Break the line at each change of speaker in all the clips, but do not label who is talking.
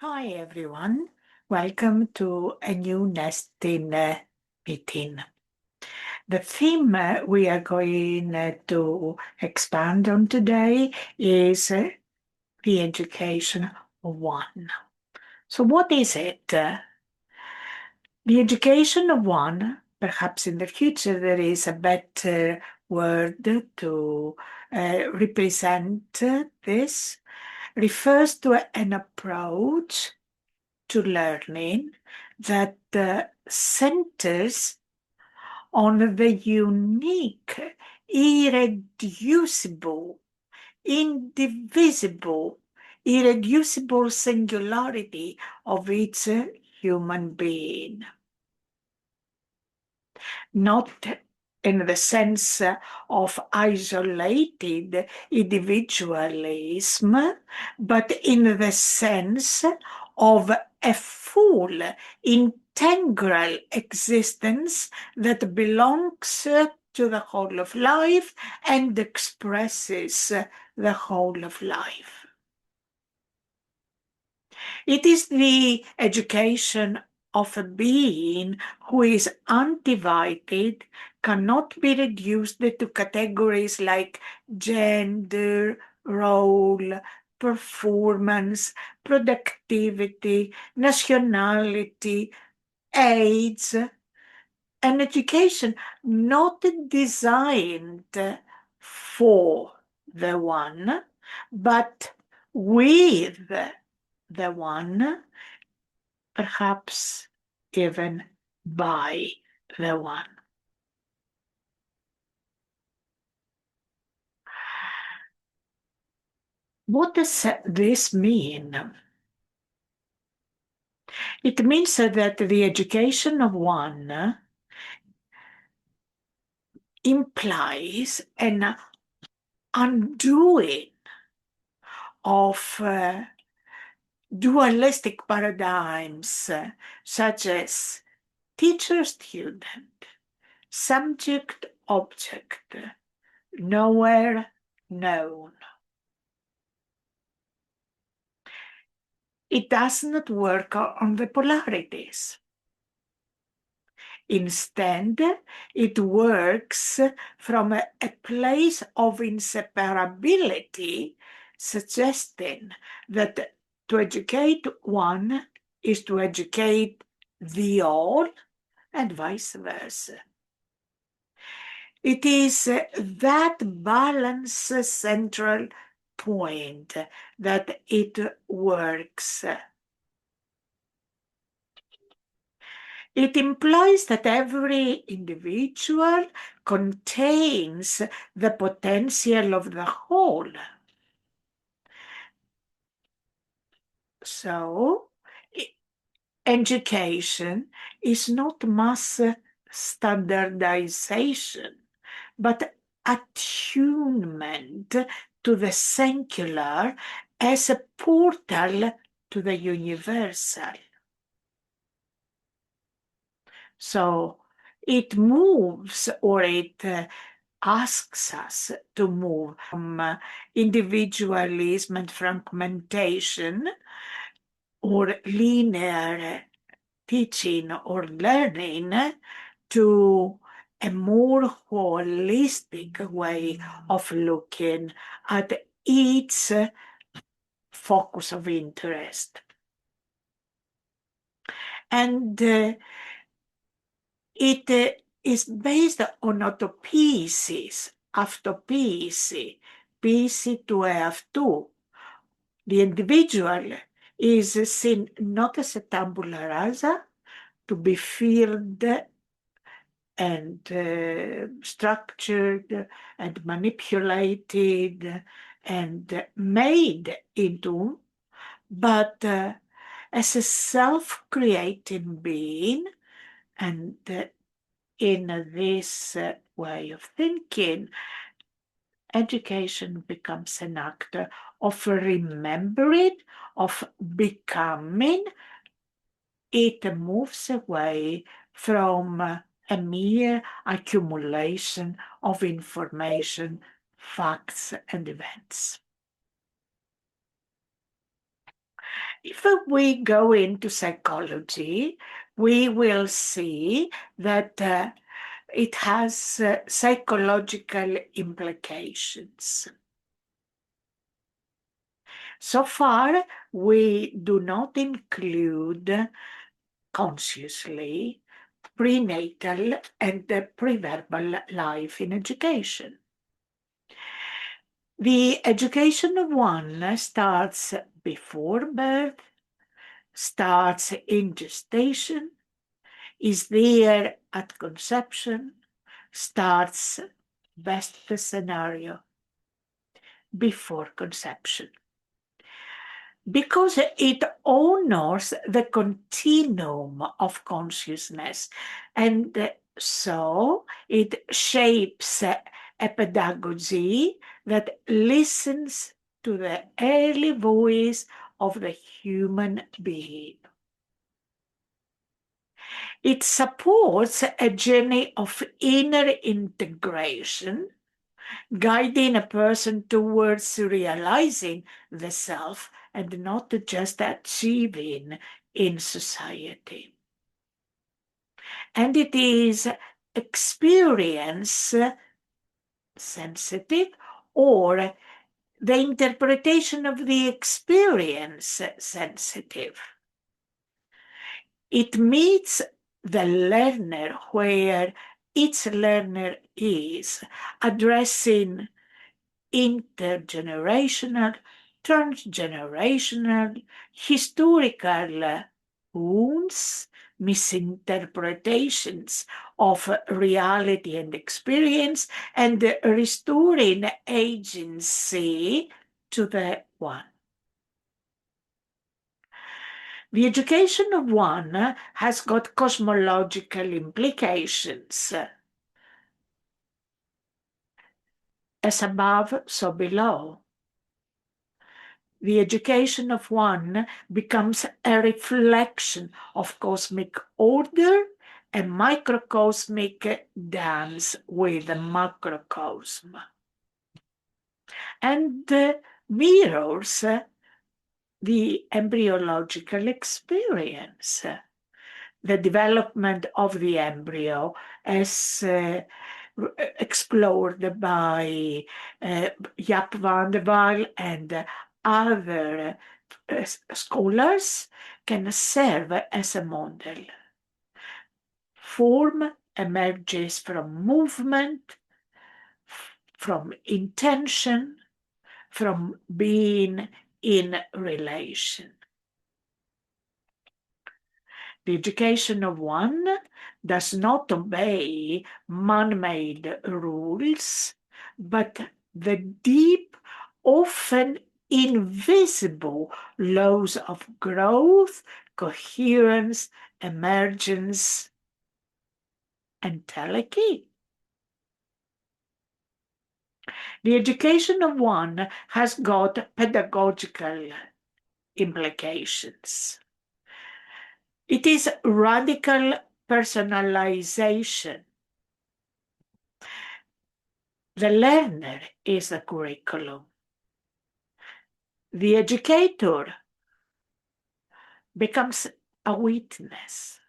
Hi everyone, welcome to a new nesting meeting. The theme we are going to expand on today is the education of one. So what is it? The education of one, perhaps in the future there is a better word to represent this, refers to an approach to learning that centers on the unique, irreducible, indivisible, irreducible singularity of each human being. Not in the sense of isolated individualism, but in the sense of a full, integral existence that belongs to the whole of life and expresses the whole of life. It is the education of a being who is undivided, cannot be reduced to categories like gender, role, performance, productivity, nationality, age, an education not designed for the one, but with the one, perhaps even by the one. What does this mean? It means that the education of one implies an undoing of dualistic paradigms such as teacher-student, subject-object, knower, known. It does not work on the polarities. Instead, it works from a place of inseparability, suggesting that to educate one is to educate the all and vice versa. It is that balance central point that it works. It implies that every individual contains the potential of the whole. So, education is not mass standardization, but attunement to the singular as a portal to the universal. So it moves, or it asks us to move from individualism and fragmentation or linear teaching or learning to a more holistic way of looking at each focus of interest. And it is based on autopoiesis, autopoiesis, poiesis to have. The individual is seen not as a tabula rasa to be filled and structured and manipulated and made into, but as a self-creating being. And in this way of thinking, education becomes an act of remembering, of becoming. It moves away from a mere accumulation of information, facts, and events. If we go into psychology, we will see that it has psychological implications. So far, we do not include consciously prenatal and preverbal life in education. The education of one starts before birth, starts in gestation, is there at conception, starts, best case scenario, before conception. Because it honors the continuum of consciousness, and so it shapes a pedagogy that listens to the early voice of the human being. It supports a journey of inner integration, guiding a person towards realizing the self and not just achieving in society. And it is experience sensitive, or the interpretation of the experience sensitive. It meets the learner where each learner is, addressing intergenerational, transgenerational, historical wounds, misinterpretations of reality and experience, and restoring agency to the one. The education of one has got cosmological implications. As above, so below. The education of one becomes a reflection of cosmic order, a microcosmic dance with the macrocosm, and mirrors the embryological experience, the development of the embryo as explored by Jaap van der Waal and other scholars, can serve as a model. Form emerges from movement, from intention, from being in relation. The education of one does not obey man-made rules, but the deep, often invisible laws of growth, coherence, emergence, and telechy. The education of one has got pedagogical implications. It is radical personalization. The learner is the curriculum. The educator becomes a witness,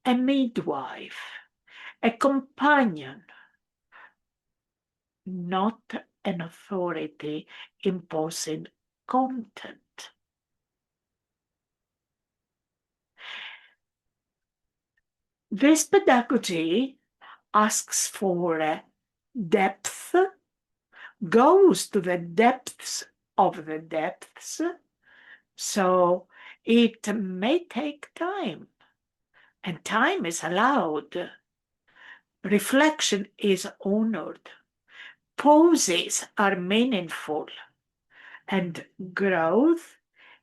a midwife, a companion, not an authority imposing content. This pedagogy asks for depth, goes to the depths of the depths, so it may take time, and time is allowed. Reflection is honored. Pauses are meaningful. and growth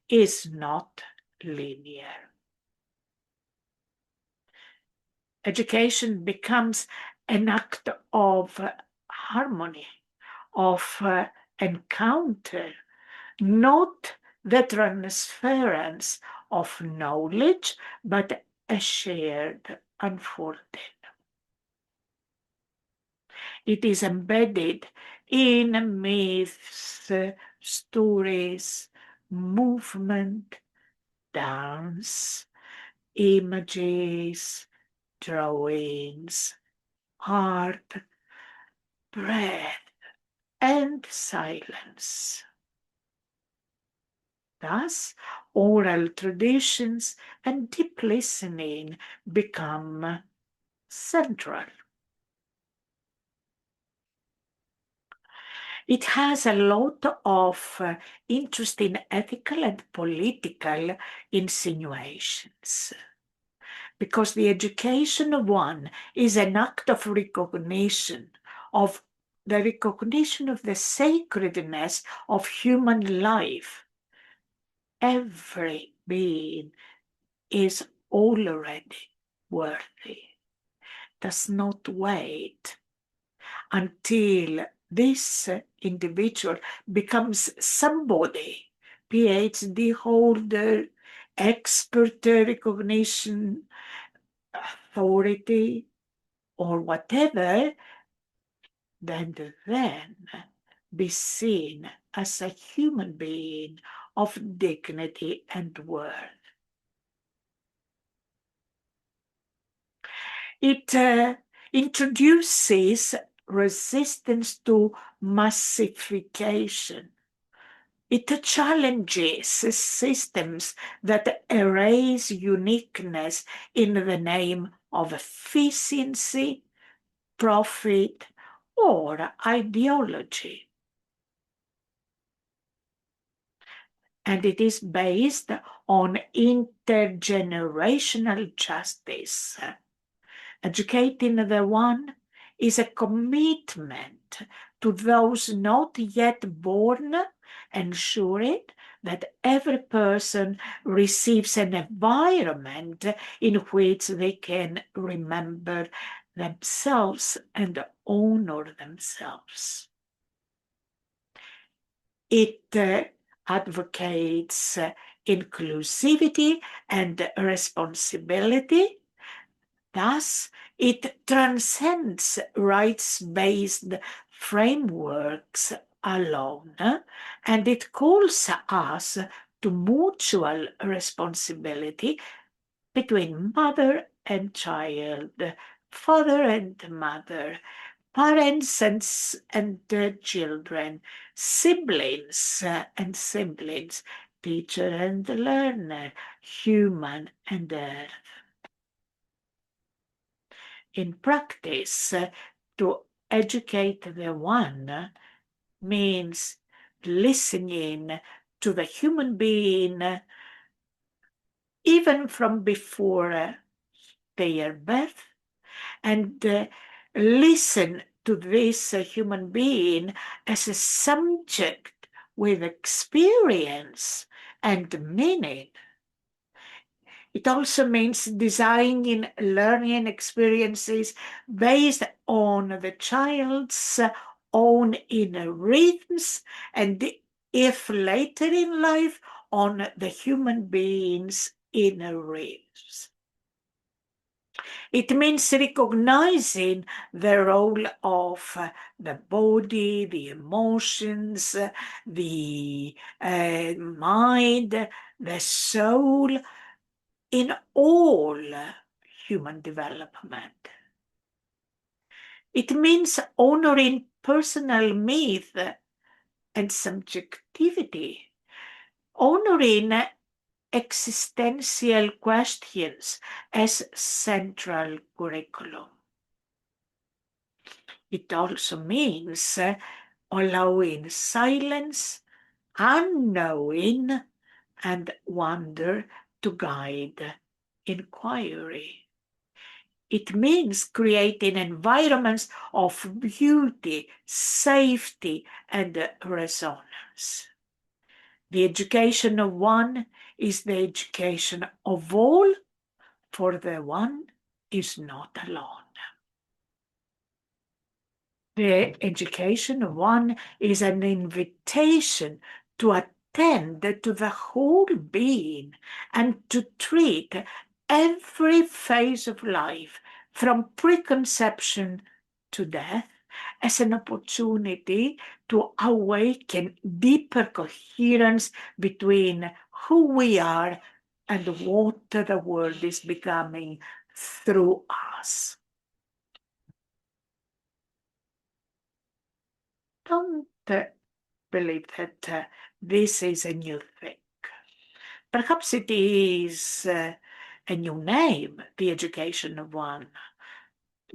is not linear. Education becomes an act of harmony, of encounter, not the transference of knowledge, but a shared unfolding. It is embedded in myths, stories, movement, dance, images, drawings, art, breath, and silence. Thus, oral traditions and deep listening become central. It has a lot of interesting ethical and political insinuations. Because the education of one is an act of recognition, of the recognition of the sacredness of human life. Every being is already worthy, does not wait until this individual becomes somebody, PhD holder, expert recognition, authority, or whatever, then be seen as a human being of dignity and worth. It introduces resistance to massification. It challenges systems that erase uniqueness in the name of efficiency, profit, or ideology. And it is based on intergenerational justice. Educating the one is a commitment to those not yet born, ensuring that every person receives an environment in which they can remember themselves and honor themselves. It advocates inclusivity and responsibility. Thus, it transcends rights-based frameworks alone, and it calls us to mutual responsibility between mother and child, father and mother, parents and children, siblings and siblings, teacher and learner, human and earth. In practice, to educate the one means listening to the human being even from before their birth, and listen to this human being as a subject with experience and meaning. It also means designing learning experiences based on the child's own inner rhythms, and if later in life, on the human being's inner rhythms. It means recognizing the role of the body, the emotions, the mind, the soul in all human development. It means honoring personal myth and subjectivity, honoring existential questions as central curriculum. It also means allowing silence, unknowing, and wonder to guide inquiry. It means creating environments of beauty, safety, and resonance. The education of one is the education of all, for the one is not alone. The education of one is an invitation to attend to the whole being and to treat every phase of life, from preconception to death, as an opportunity to awaken deeper coherence between who we are and what the world is becoming through us. Don't believe that this is a new thing. Perhaps it is a new name, the education of one,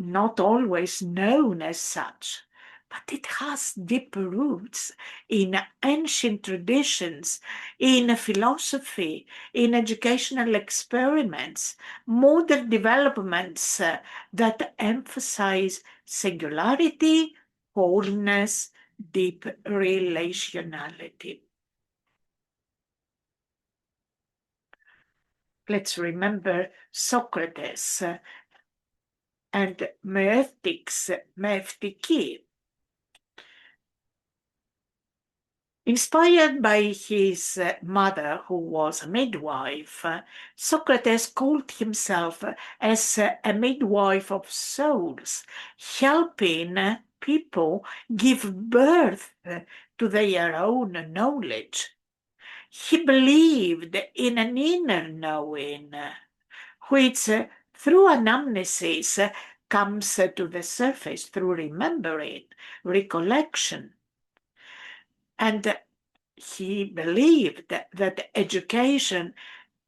not always known as such, but it has deep roots in ancient traditions, in philosophy, in educational experiments, modern developments that emphasize singularity, wholeness, deep relationality. Let's remember Socrates and Mephistopheles. Inspired by his mother, who was a midwife, Socrates called himself as a midwife of souls, helping people give birth to their own knowledge. He believed in an inner knowing, which through anamnesis comes to the surface through remembering, recollection. And he believed that education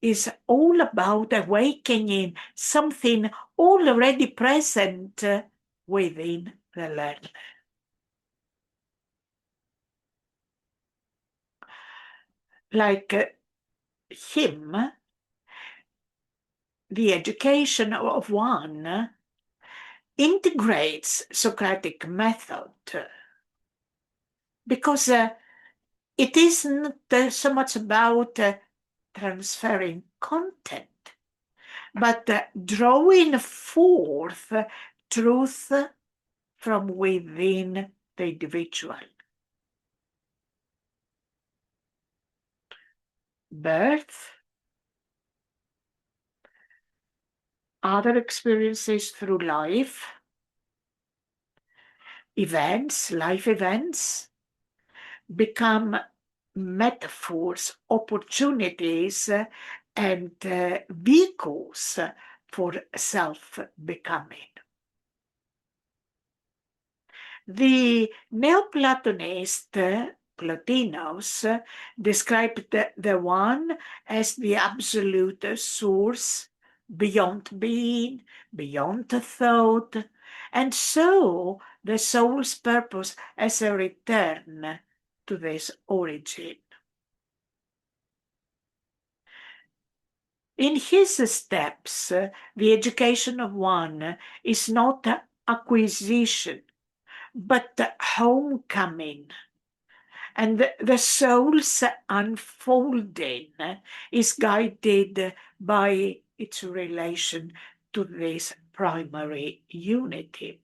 is all about awakening something already present within the learner. Like him, the education of one integrates Socratic method, because it isn't so much about transferring content, but drawing forth truth from within the individual. Birth, other experiences through life, life events, become metaphors, opportunities, and vehicles for self-becoming. The Neoplatonist Plotinus described the one as the absolute source, beyond being, beyond thought, and so the soul's purpose as a return to this origin. In his steps, the education of one is not acquisition, but homecoming. And the soul's unfolding is guided by its relation to this primary unity.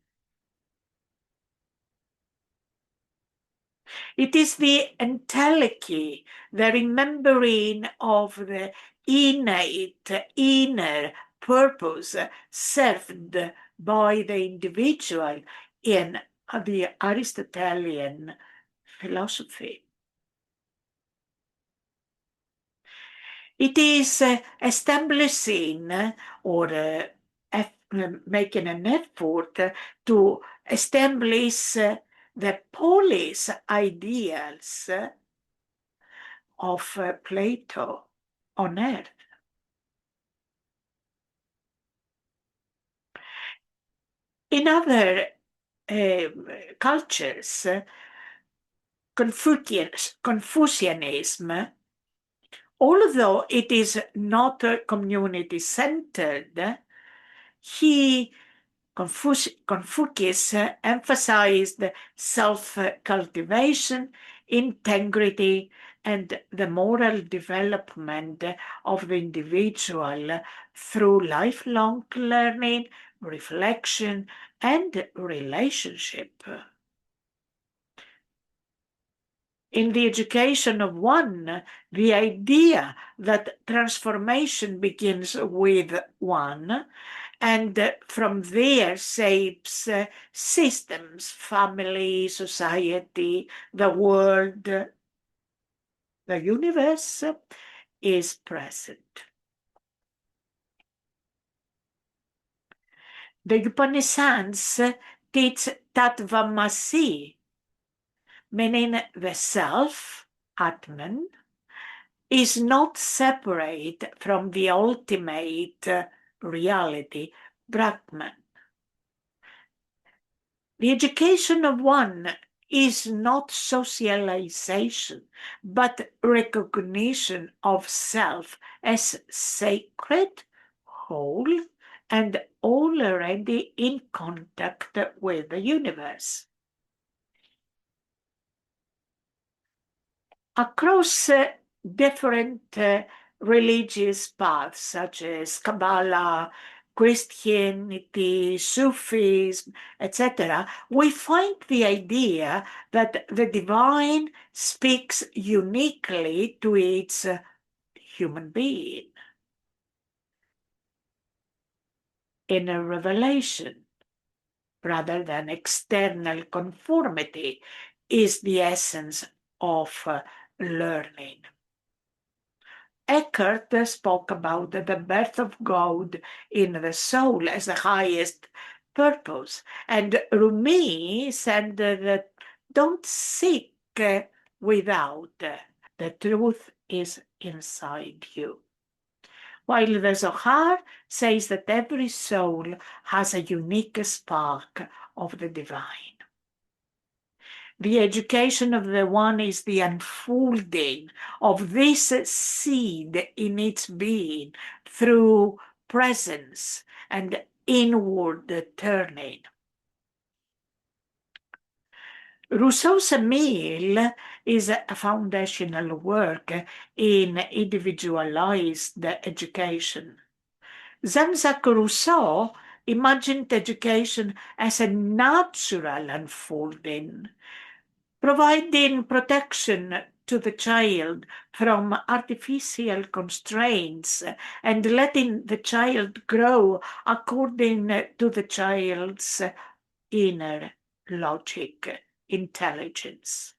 It is the entelechy, the remembering of the innate inner purpose served by the individual in the Aristotelian philosophy. It is establishing or making an effort to establish the polis ideals of Plato on earth. In other cultures, Confucianism, although it is not community-centered, Confucius emphasized self-cultivation, integrity, and the moral development of the individual through lifelong learning, reflection, and relationship. In the education of one, the idea that transformation begins with one and from there shapes systems, family, society, the world, the universe is present. The Upanishads teach Tattvamasi, meaning the self, Atman, is not separate from the ultimate reality, Brahman. The education of one is not socialization, but recognition of self as sacred, whole, and already in contact with the universe. Across different religious paths such as Kabbalah, Christianity, Sufism, etc., we find the idea that the divine speaks uniquely to its human being. In a revelation, rather than external conformity, is the essence of learning. Eckhart spoke about the birth of God in the soul as the highest purpose, and Rumi said that don't seek without. The truth is inside you. While the Zohar says that every soul has a unique spark of the divine. The education of the one is the unfolding of this seed in its being through presence and inward turning. Rousseau's Emile is a foundational work in individualized education. Jean-Jacques Rousseau imagined education as a natural unfolding, providing protection to the child from artificial constraints and letting the child grow according to the child's inner logic, intelligence.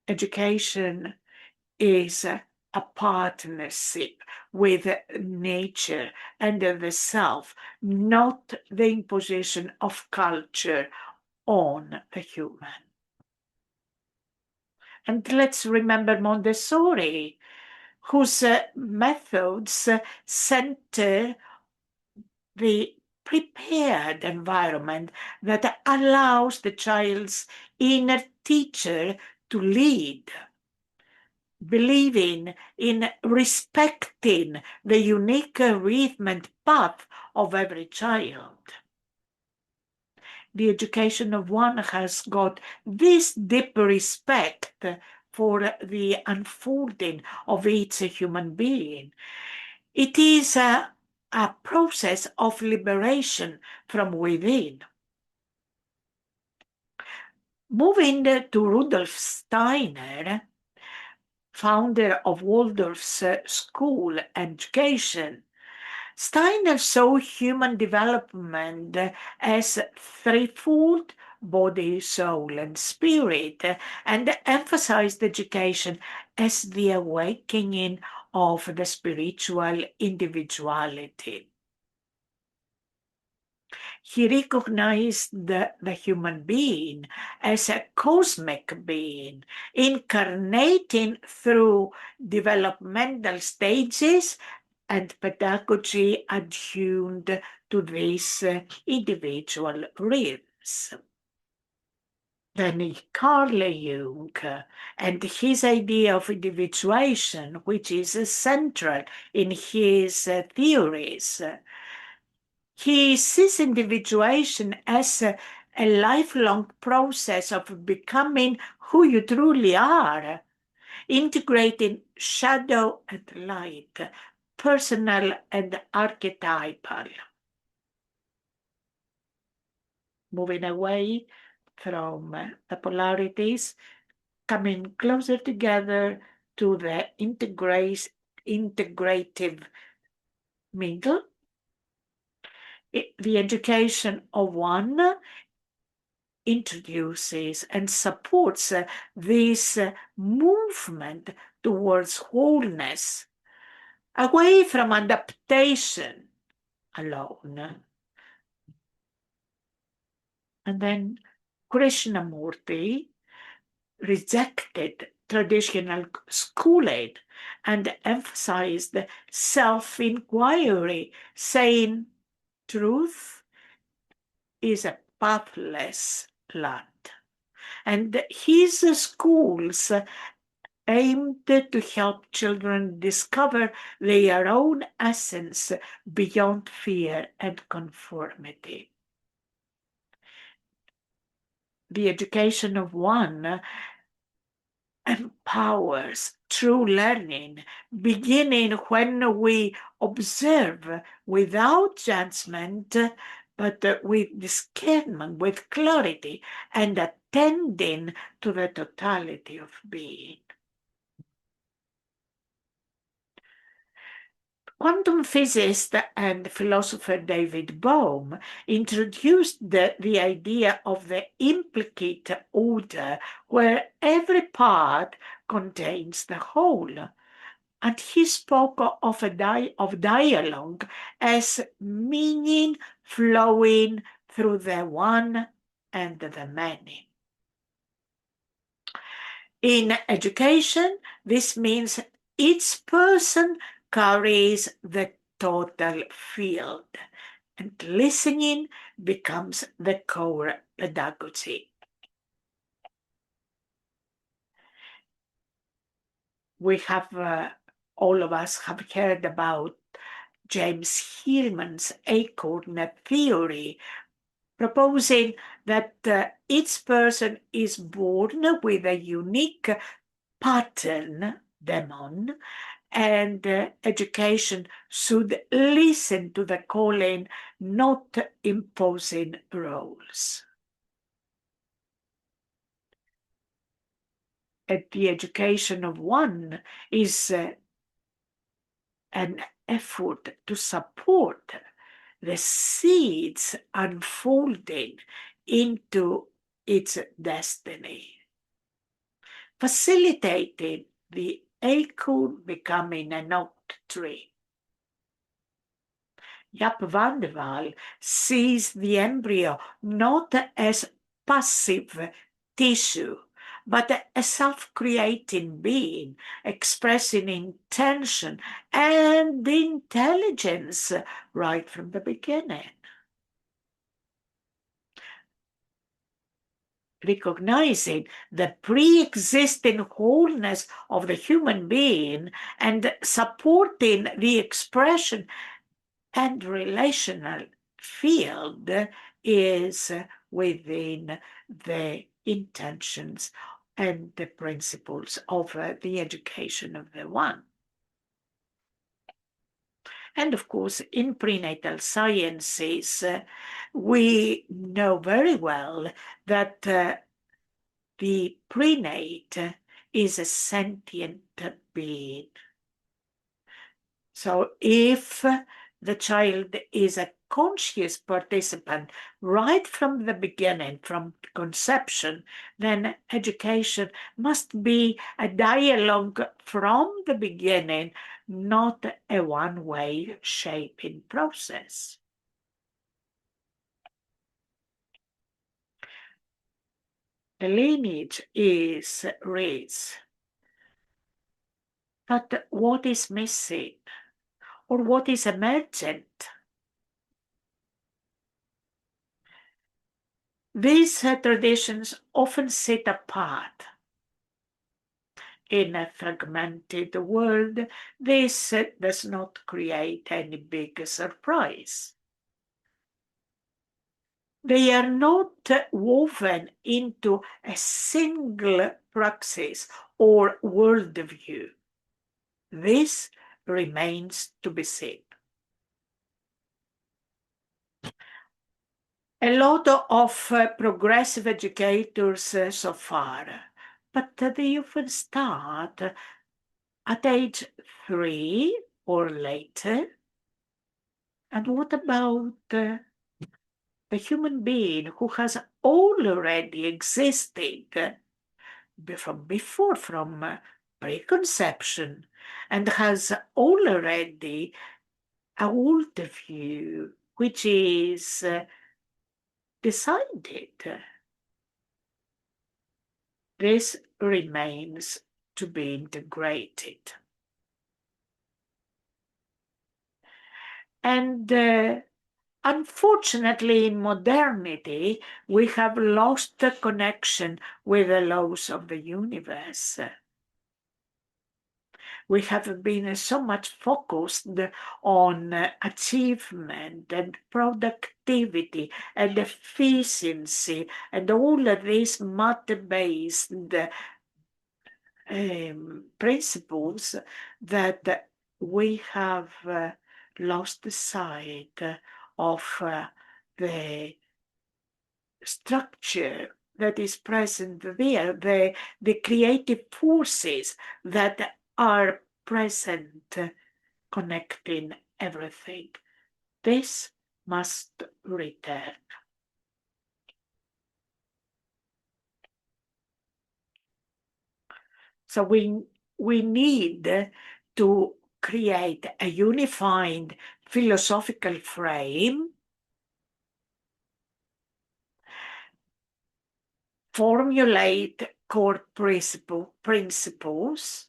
Education is a partnership with nature and the self, not the imposition of culture on the human. And let's remember Montessori, whose methods center the prepared environment that allows the child's inner teacher to lead, believing in respecting the unique rhythm and path of every child. The education of one has got this deep respect for the unfolding of each human being. It is a process of liberation from within. Moving to Rudolf Steiner, founder of Waldorf's school education, Steiner saw human development as threefold: body, soul, and spirit, and emphasized education as the awakening of the spiritual individuality. He recognized the human being as a cosmic being, incarnating through developmental stages and pedagogy attuned to these individual rhythms. Then Carl Jung and his idea of individuation, which is central in his theories. He sees individuation as a lifelong process of becoming who you truly are, integrating shadow and light, personal and archetypal, moving away from the polarities, coming closer together to the integrative middle. The education of one introduces and supports this movement towards wholeness, away from adaptation alone. And then Krishnamurti rejected traditional schooling and emphasized self-inquiry, saying truth is a pathless land. And his schools aimed to help children discover their own essence beyond fear and conformity. The education of one empowers true learning, beginning when we observe without judgment, but with discernment, with clarity, and attending to the totality of being. Quantum physicist and philosopher David Bohm introduced the idea of the implicate order where every part contains the whole. And he spoke of dialogue as meaning flowing through the one and the many. In education, this means each person carries the total field, and listening becomes the core pedagogy. We have, all of us have heard about James Hillman's acorn theory, proposing that each person is born with a unique pattern, demon, and education should listen to the calling, not imposing roles. And the education of one is an effort to support the seeds unfolding into its destiny, facilitating the acorn becoming an oak tree. Jaap van der Wal sees the embryo not as passive tissue, but a self-creating being expressing intention and intelligence right from the beginning. Recognizing the pre-existing wholeness of the human being and supporting the expression and relational field is within the intentions and the principles of the education of the one. And of course, in prenatal sciences, we know very well that the prenate is a sentient being. So if the child is a conscious participant right from the beginning, from conception, then education must be a dialogue from the beginning, not a one-way shaping process. The lineage is rich, but what is missing or what is emergent? These traditions often sit apart. In a fragmented world, this does not create any big surprise. They are not woven into a single praxis or worldview? This remains to be seen. A lot of progressive educators so far, but they often start at age 3 or later. And what about the human being who has already existed from before, from preconception, and has already a worldview which is decided? This remains to be integrated. And unfortunately, in modernity, we have lost the connection with the laws of the universe. We have been so much focused on achievement and productivity and efficiency and all of these matter-based principles that we have lost sight of the structure that is present there, the creative forces that are present connecting everything. This must return. So we need to create a unified philosophical frame, formulate core principles,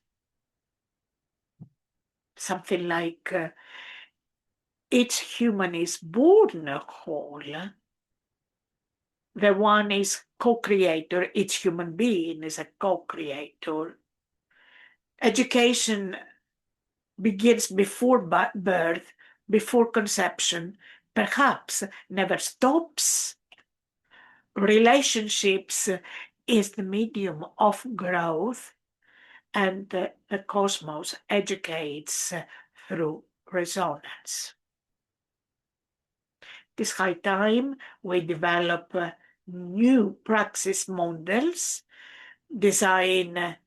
something like each human is born whole. The one is co-creator, each human being is a co-creator. Education begins before birth, before conception, perhaps never stops. Relationships is the medium of growth, and the cosmos educates through resonance. It is high time we develop new praxis models, design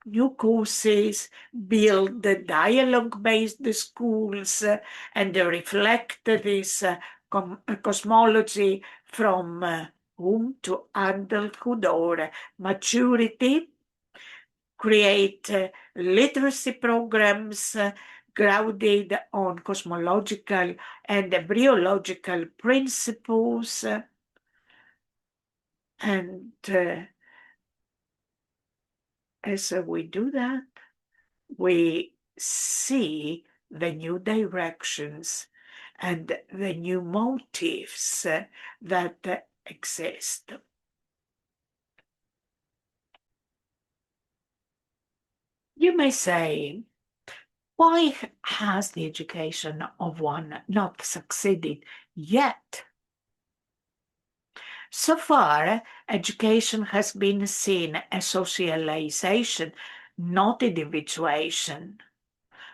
new courses, build dialogue-based schools, and reflect this cosmology from womb to adulthood or maturity, create literacy programs grounded on cosmological and embryological principles, and as we do that, we see the new directions and the new motives that exist. You may say, why has the education of one not succeeded yet? So far, education has been seen as socialization, not individuation.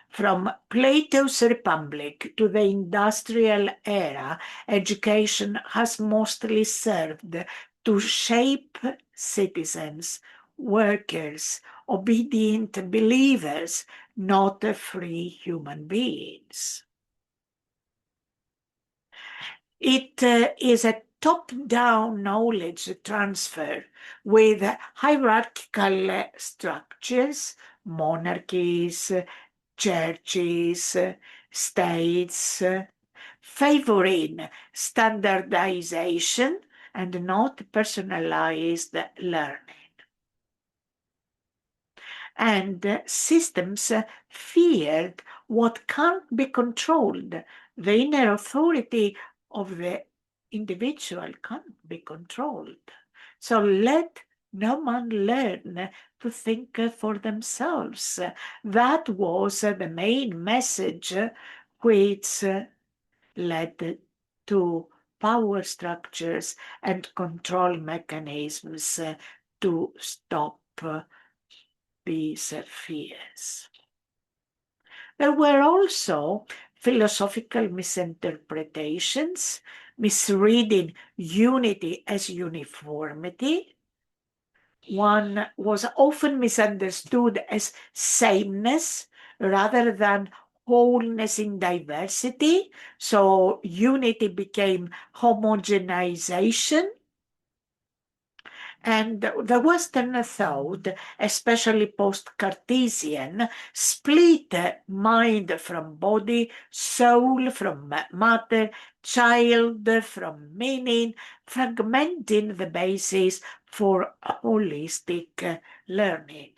From Plato's Republic to the industrial era, education has mostly served to shape citizens, workers, obedient believers, not free human beings. It is a top-down knowledge transfer with hierarchical structures, monarchies, churches, states, favoring standardization and not personalized learning. And systems feared what can't be controlled. The inner authority of the individual can't be controlled. So let no man learn to think for themselves. That was the main message which led to power structures and control mechanisms to stop these fears. There were also philosophical misinterpretations, misreading unity as uniformity. One was often misunderstood as sameness rather than wholeness in diversity. So unity became homogenization. And the Western thought, especially post-Cartesian, split mind from body, soul from matter, child from meaning, fragmenting the basis for holistic learning.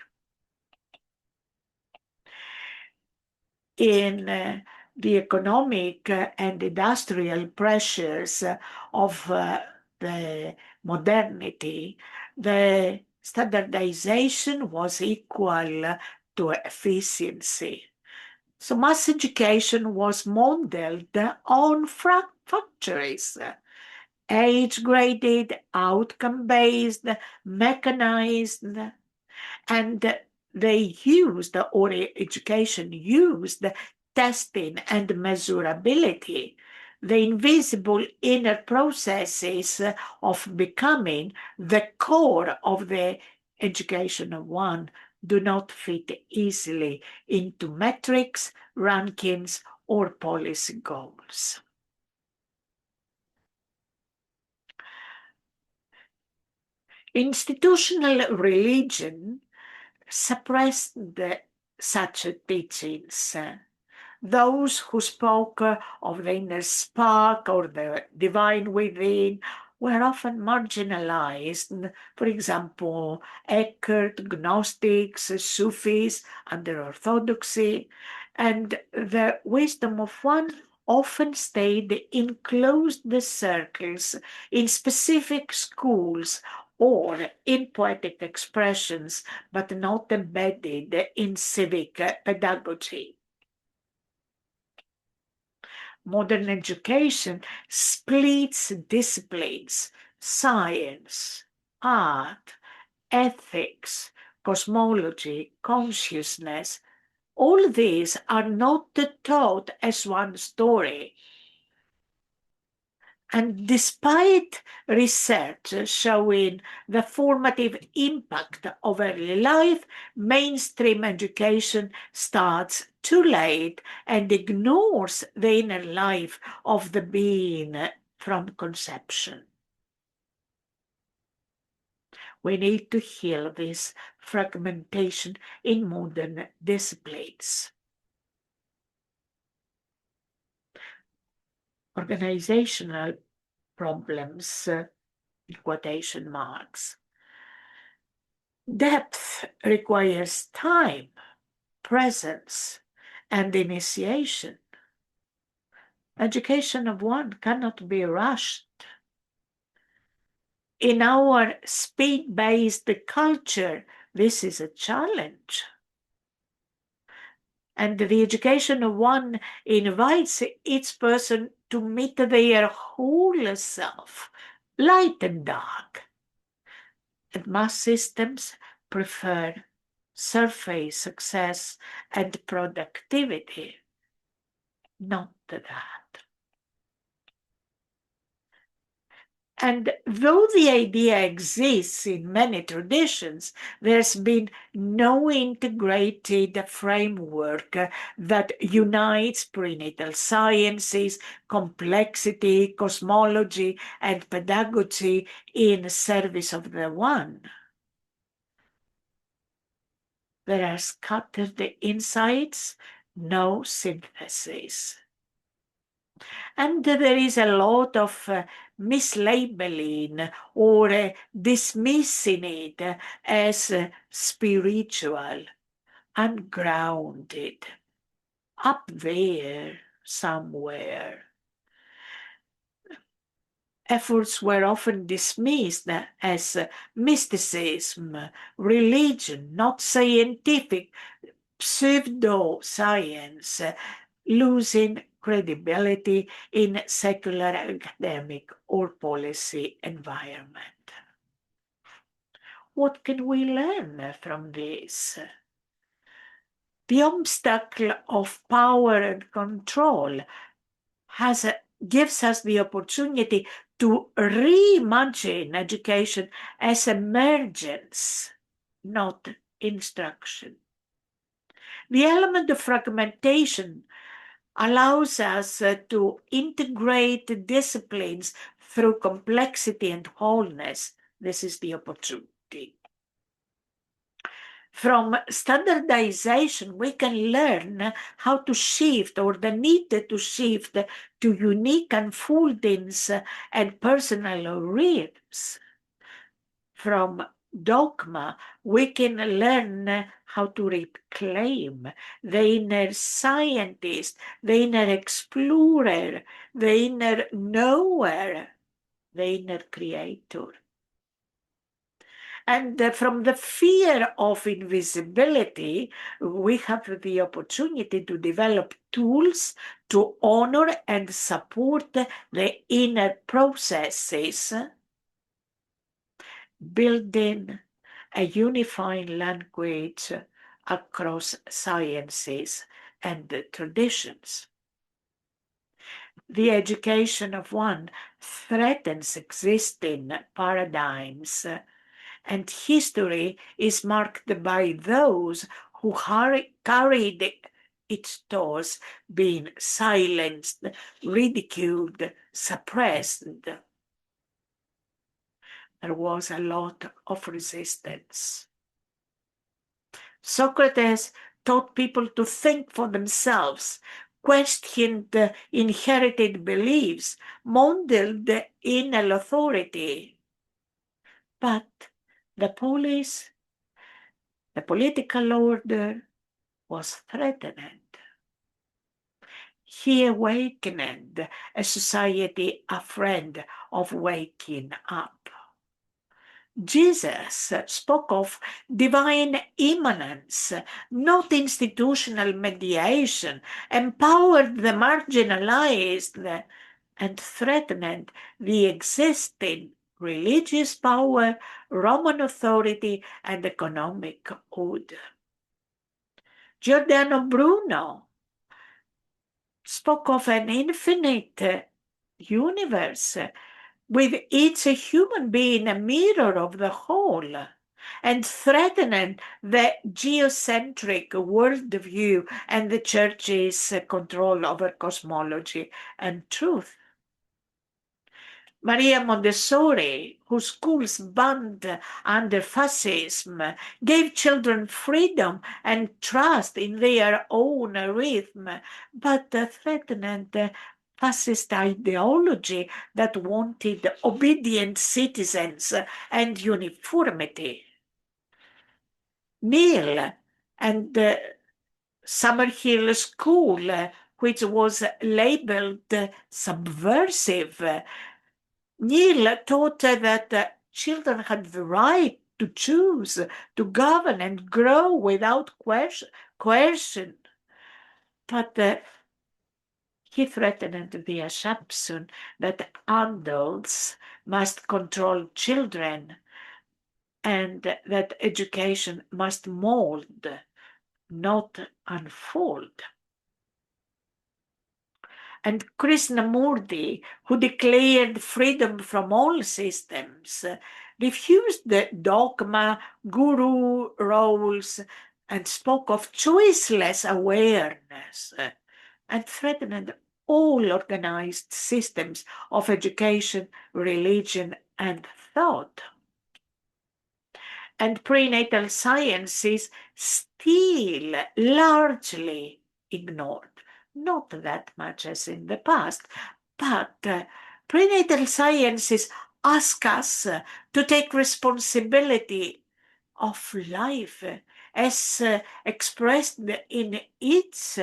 In the economic and industrial pressures of the modernity, the standardization was equal to efficiency. So mass education was modeled on factories, age-graded, outcome-based, mechanized, and they used, or education used, testing and measurability, the invisible inner processes of becoming the core of the education of one do not fit easily into metrics, rankings, or policy goals. Institutional religion suppressed such teachings. Those who spoke of the inner spark or the divine within were often marginalized. For example, Eckhart, Gnostics, Sufis under Orthodoxy, and the wisdom of one often stayed in closed circles, in specific schools, or in poetic expressions, but not embedded in civic pedagogy. Modern education splits disciplines: science, art, ethics, cosmology, consciousness. All these are not taught as one story. And despite research showing the formative impact of early life, mainstream education starts too late and ignores the inner life of the being from conception. We need to heal this fragmentation in modern disciplines. Organizational problems, in quotation marks. Depth requires time, presence, and initiation. Education of one cannot be rushed. In our speed-based culture, this is a challenge. And the education of one invites each person to meet their whole self, light and dark. And mass systems prefer surface success and productivity, not that. And though the idea exists in many traditions, there's been no integrated framework that unites prenatal sciences, complexity, cosmology, and pedagogy in service of the one. There are scattered insights, no synthesis. And there is a lot of mislabeling or dismissing it as spiritual, ungrounded, up there somewhere. Efforts were often dismissed as mysticism, religion, not scientific, pseudoscience, losing credibility in secular academic or policy environment. What can we learn from this? The obstacle of power and control gives us the opportunity to reimagine education as emergence, not instruction. The element of fragmentation allows us to integrate disciplines through complexity and wholeness. This is the opportunity. From standardization, we can learn how to shift, or the need to shift, to unique unfoldings and personal rhythms. From dogma, we can learn how to reclaim the inner scientist, the inner explorer, the inner knower, the inner creator. And from the fear of invisibility, we have the opportunity to develop tools to honor and support the inner processes, building a unifying language across sciences and traditions. The education of one threatens existing paradigms, and history is marked by those who carried its torch, being silenced, ridiculed, suppressed. There was a lot of resistance. Socrates taught people to think for themselves, questioned inherited beliefs, modeled inner authority. But the police, the political order, was threatened. He awakened a society afraid of waking up. Jesus spoke of divine immanence, not institutional mediation, empowered the marginalized, and threatened the existing religious power, Roman authority, and economic order. Giordano Bruno spoke of an infinite universe with each human being a mirror of the whole, and threatening the geocentric worldview and the church's control over cosmology and truth. Maria Montessori, whose schools banned under fascism, gave children freedom and trust in their own rhythm, but threatened fascist ideology that wanted obedient citizens and uniformity. Neil and Summerhill School, which was labeled subversive, Neil taught that children had the right to choose, to govern and grow without coercion. But he threatened the assumption that adults must control children and that education must mold, not unfold. And Krishnamurti, who declared freedom from all systems, refused the dogma, guru roles, and spoke of choiceless awareness, and threatened all organized systems of education, religion, and thought. And prenatal science is still largely ignored. Not that much as in the past, but prenatal sciences ask us to take responsibility of life as expressed in its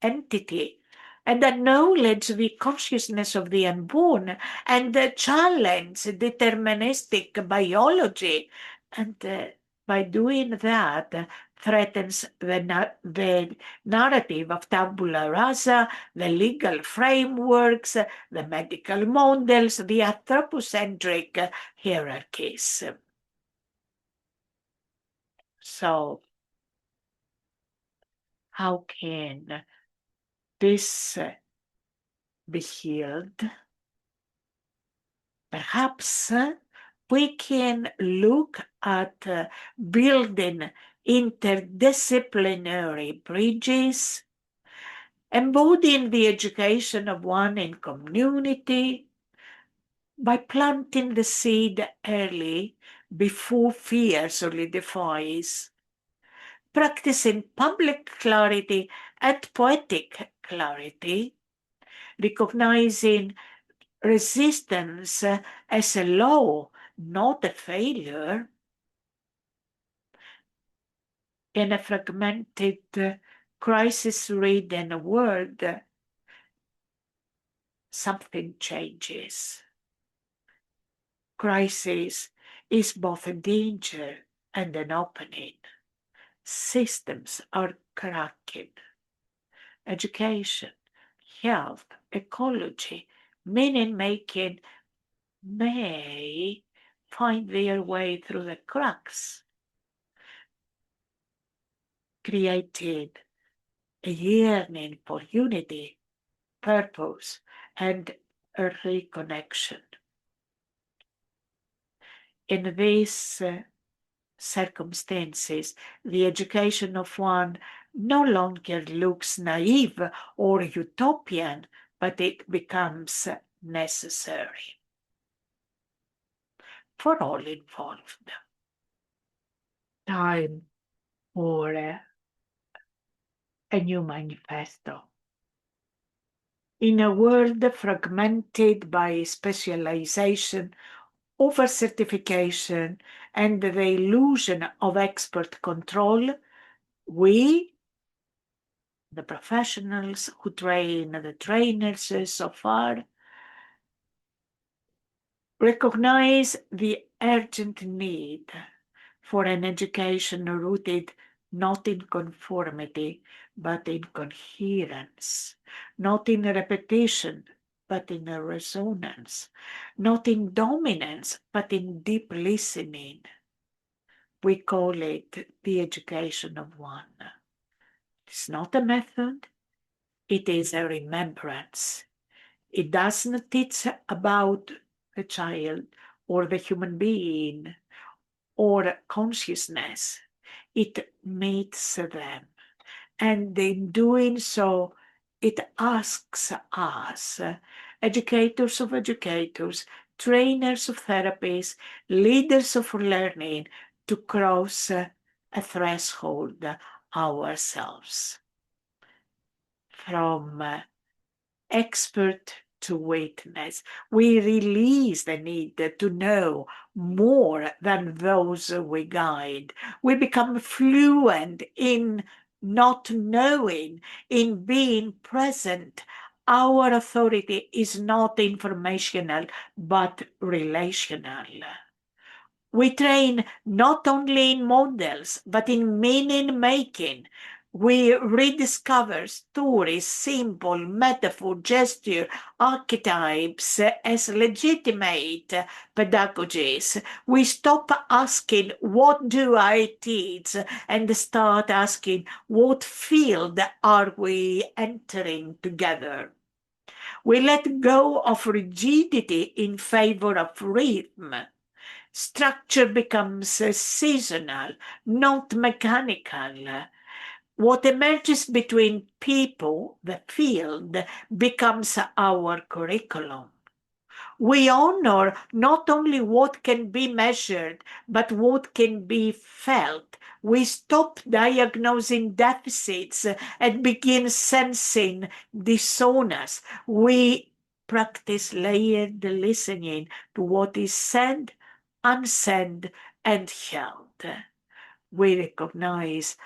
entity, and acknowledge the consciousness of the unborn, and challenge deterministic biology, and by doing that threatens the narrative of tabula rasa, the legal frameworks, the medical models, the anthropocentric hierarchies. So, how can this be healed? Perhaps we can look at building interdisciplinary bridges, embodying the education of one in community by planting the seed early before fear solidifies, practicing public clarity and poetic clarity, recognizing resistance as a law, not a failure. In a fragmented, crisis-ridden world, something changes. Crisis is both a danger and an opening. Systems are cracking. Education, health, ecology, meaning-making may find their way through the cracks, creating a yearning for unity, purpose, and a reconnection. In these circumstances, the education of one no longer looks naive or utopian, but it becomes necessary for all involved. Time for a new manifesto. In a world fragmented by specialization, over-certification, and the illusion of expert control, we, the professionals who train the trainers so far, recognize the urgent need for an education rooted not in conformity, but in coherence, not in repetition, but in a resonance, not in dominance, but in deep listening. We call it the education of one. It's not a method, it is a remembrance. It doesn't teach about the child or the human being or consciousness. It meets them. And in doing so, it asks us, educators of educators, trainers of therapists, leaders of learning, to cross a threshold ourselves. From expert to witness, we release the need to know more than those we guide. We become fluent in not knowing, in being present. Our authority is not informational, but relational. We train not only in models, but in meaning making. We rediscover stories, symbol, metaphor, gesture, archetypes as legitimate pedagogies. We stop asking, what do I teach? And start asking, what field are we entering together? We let go of rigidity in favor of rhythm. Structure becomes seasonal, not mechanical. What emerges between people, the field, becomes our curriculum. We honor not only what can be measured, but what can be felt. We stop diagnosing deficits and begin sensing dissonance. We practice layered listening to what is said, unsaid, and held. We recognize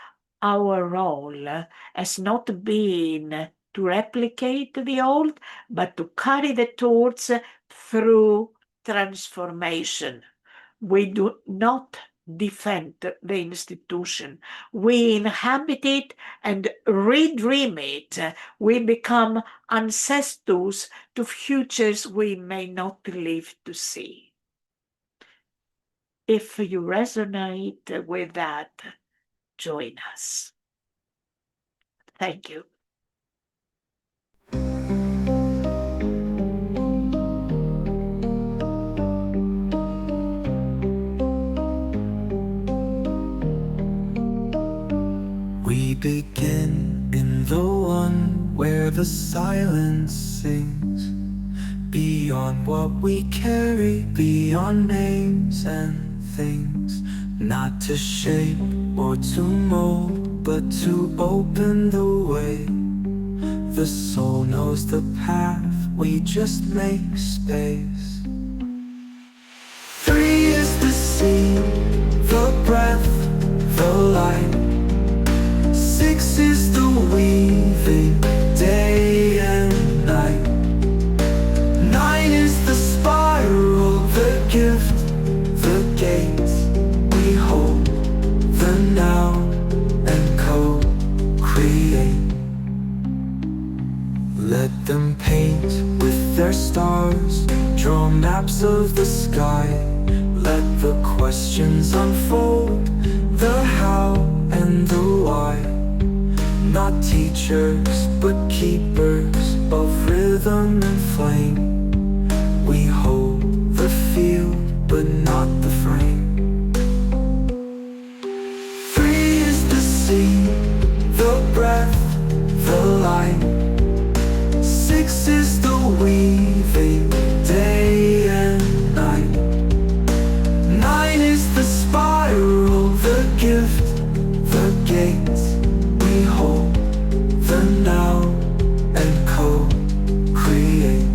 our role as not being to replicate the old, but to carry the torch through transformation. We do not defend the institution. We inhabit it and redream it. We become ancestors to futures we may not live to see. If you resonate with that, join us. Thank you.
We begin in the one where the silence sings, beyond what we carry, beyond names and things. Not to shape or to mold, but to open the way. The soul knows the path, we just make space. 3 is the seed, the breath, the light. 6 is the weaving, day and night. 9 is the spiral, the gift, the gates. We hold the now and co-create. Let them paint with their stars, draw maps of the sky. Let the questions unfold, the how and the why. Not teachers, but keepers of rhythm and flame. We hold the field, but not the frame. 3 is the seed, the breath, the light. 6 is the weaving, day and night. 9 is the spiral, the gift, the gates. We hold the now and co-create.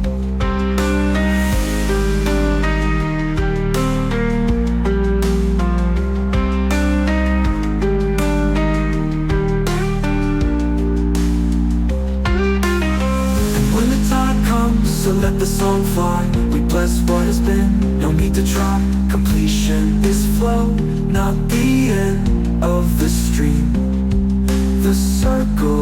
And when the time comes, so let the song fly. We bless what has been, no need to try. Completion is flow, not the end of the stream. The circle